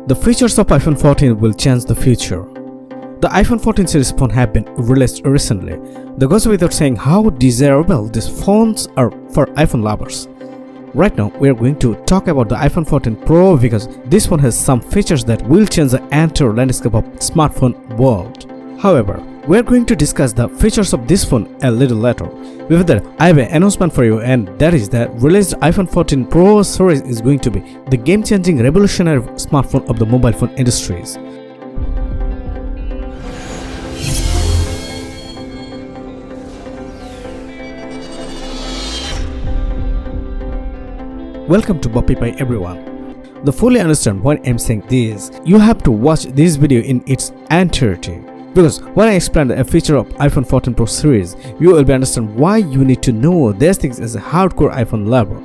The features of iPhone 14 will change the future. The iPhone 14 series phone have been released recently. That goes without saying how desirable these phones are for iPhone lovers. Right now, we are going to talk about the iPhone 14 Pro because this phone has some features that will change the entire landscape of smartphone world. However, we are going to discuss the features of this phone a little later. Before that, I have an announcement for you, and that is that released iPhone 14 Pro series is going to be the game-changing revolutionary smartphone of the mobile phone industries. Welcome to Boppy Pie everyone. To fully understand why I'm saying this, you have to watch this video in its entirety. Because when I explain a feature of iPhone 14 Pro series, you will understand why you need to know these things as a hardcore iPhone lover.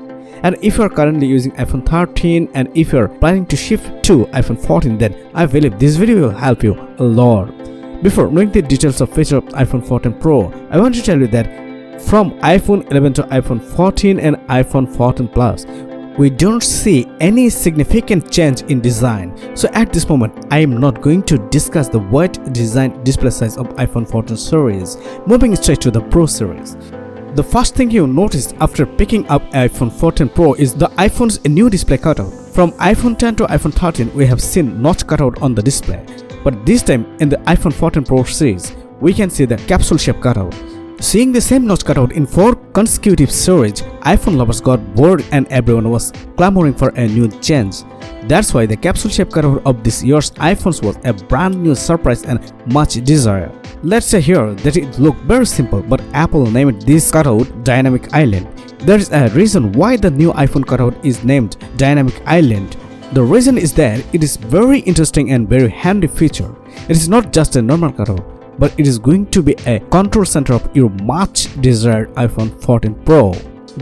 And if you are currently using iPhone 13 and if you are planning to shift to iPhone 14, then I believe this video will help you a lot. Before knowing the details of feature of iPhone 14 Pro, I want to tell you that from iPhone 11 to iPhone 14 and iPhone 14 Plus, we don't see any significant change in design. So at this moment, I am not going to discuss the wide design display size of iPhone 14 series. Moving straight to the Pro series. The first thing you notice after picking up iPhone 14 Pro is the iPhone's new display cutout. From iPhone 10 to iPhone 13, we have seen notch cutout on the display. But this time in the iPhone 14 Pro series, we can see the capsule shape cutout. Seeing the same notch cutout in 4 consecutive series, iPhone lovers got bored and everyone was clamoring for a new change. That's why the capsule shape cutout of this year's iPhones was a brand new surprise and much desire. Let's say here that it looked very simple, but Apple named this cutout Dynamic Island. There is a reason why the new iPhone cutout is named Dynamic Island. The reason is that it is very interesting and very handy feature. It is not just a normal cutout, but it is going to be a control center of your much desired iPhone 14 Pro.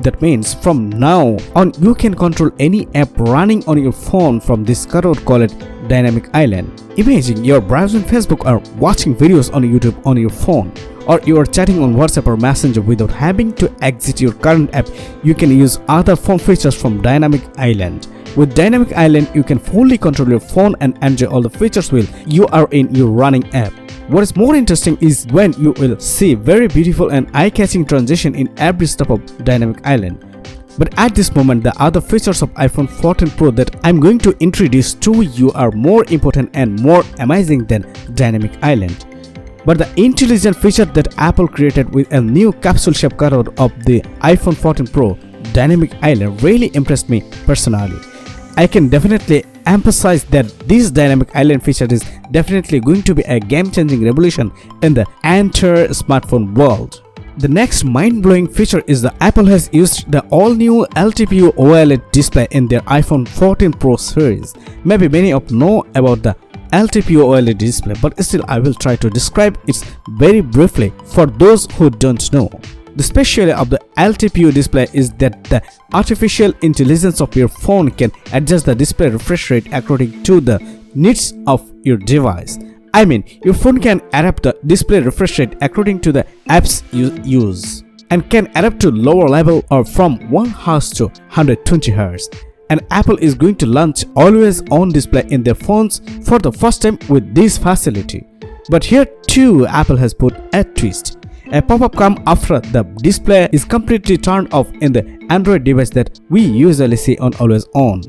That means from now on you can control any app running on your phone from this cutout called Dynamic Island. Imagine you're browsing Facebook or watching videos on YouTube on your phone, or you are chatting on WhatsApp or Messenger without having to exit your current app. You can use other phone features from Dynamic Island. With Dynamic Island, you can fully control your phone and enjoy all the features while you are in your running app. What is more interesting is when you will see very beautiful and eye-catching transition in every step of Dynamic Island. But at this moment, the other features of iPhone 14 Pro that I'm going to introduce to you are more important and more amazing than Dynamic Island. But the intelligent feature that Apple created with a new capsule shape cutout of the iPhone 14 Pro, Dynamic Island, really impressed me personally. I can definitely emphasize that this Dynamic Island feature is definitely going to be a game-changing revolution in the entire smartphone world. The next mind-blowing feature is that Apple has used the all-new LTPO OLED display in their iPhone 14 Pro series. Maybe many of you know about the LTPO OLED display, but still I will try to describe it very briefly for those who don't know. The specialty of the LTPO display is that the artificial intelligence of your phone can adjust the display refresh rate according to the needs of your device. I mean, your phone can adapt the display refresh rate according to the apps you use and can adapt to lower level or from 1 Hz to 120 Hz. And Apple is going to launch always on display in their phones for the first time with this facility. But here too, Apple has put a twist. A pop-up comes after the display is completely turned off in the Android device that we usually see on always on.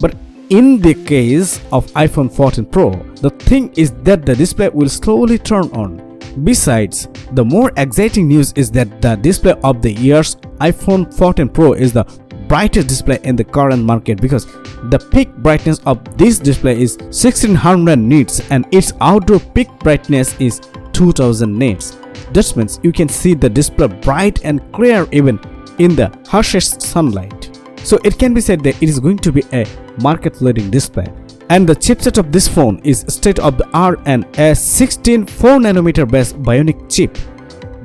But in the case of iPhone 14 Pro, the thing is that the display will slowly turn on. Besides, the more exciting news is that the display of the year's iPhone 14 Pro is the brightest display in the current market because the peak brightness of this display is 1600 nits and its outdoor peak brightness is 2000 nits. That means you can see the display bright and clear even in the harshest sunlight. So it can be said that it is going to be a market-leading display. And the chipset of this phone is state-of-the-art and a 16 4nm based bionic chip.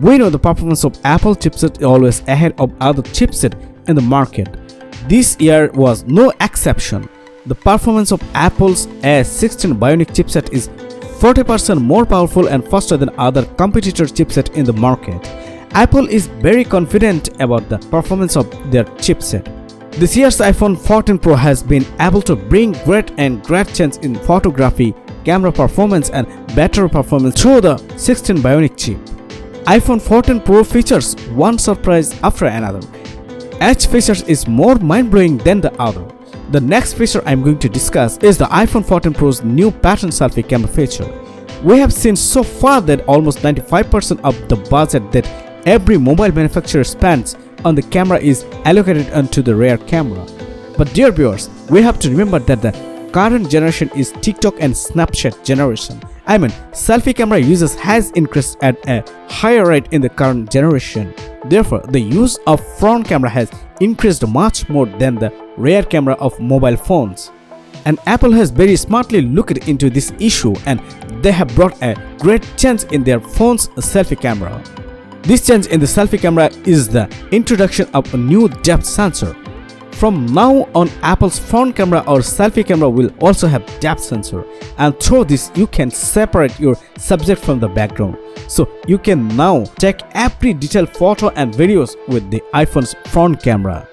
We know the performance of Apple chipset is always ahead of other chipset in the market. This year was no exception. The performance of Apple's A16 bionic chipset is 40% more powerful and faster than other competitor chipset in the market. Apple is very confident about the performance of their chipset. This year's iPhone 14 Pro has been able to bring great change in photography, camera performance and battery performance through the 16 Bionic chip. iPhone 14 Pro features one surprise after another. Each feature is more mind-blowing than the other. The next feature I'm going to discuss is the iPhone 14 Pro's new pattern selfie camera feature. We have seen so far that almost 95% of the budget that every mobile manufacturer spends on the camera is allocated onto the rear camera. But dear viewers, we have to remember that the current generation is TikTok and Snapchat generation. I mean, selfie camera usage has increased at a higher rate in the current generation. Therefore, the use of front camera has increased much more than the rear camera of mobile phones. And Apple has very smartly looked into this issue and they have brought a great change in their phone's selfie camera. This change in the selfie camera is the introduction of a new depth sensor. From now on, Apple's front camera or selfie camera will also have depth sensor, and through this you can separate your subject from the background. So you can now take every detailed photo and videos with the iPhone's front camera.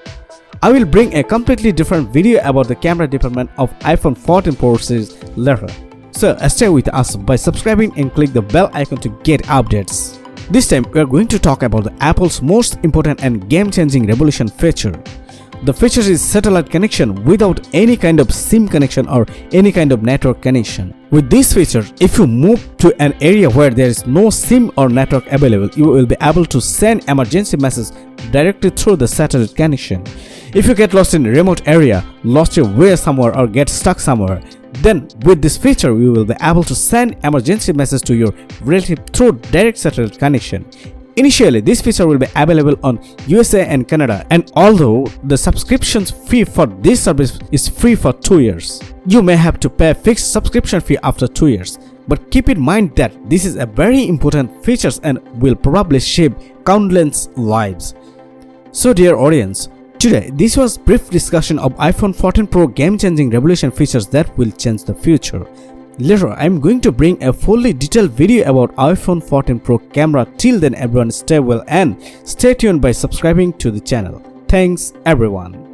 I will bring a completely different video about the camera department of iPhone 14 Pro series later. So stay with us by subscribing and click the bell icon to get updates. This time we are going to talk about the Apple's most important and game-changing revolution feature. The feature is satellite connection without any kind of SIM connection or any kind of network connection. With this feature, if you move to an area where there is no SIM or network available, you will be able to send emergency messages directly through the satellite connection. If you get lost in a remote area, lost your way somewhere or get stuck somewhere, then with this feature you will be able to send emergency message to your relative through direct satellite connection. Initially, this feature will be available on USA and Canada, and although the subscription fee for this service is free for 2 years, you may have to pay a fixed subscription fee after 2 years. But keep in mind that this is a very important feature and will probably save countless lives. So dear audience, today this was brief discussion of iPhone 14 Pro game-changing revolution features that will change the future. Later, I am going to bring a fully detailed video about iPhone 14 Pro camera. Till then, everyone stay well and stay tuned by subscribing to the channel. Thanks everyone.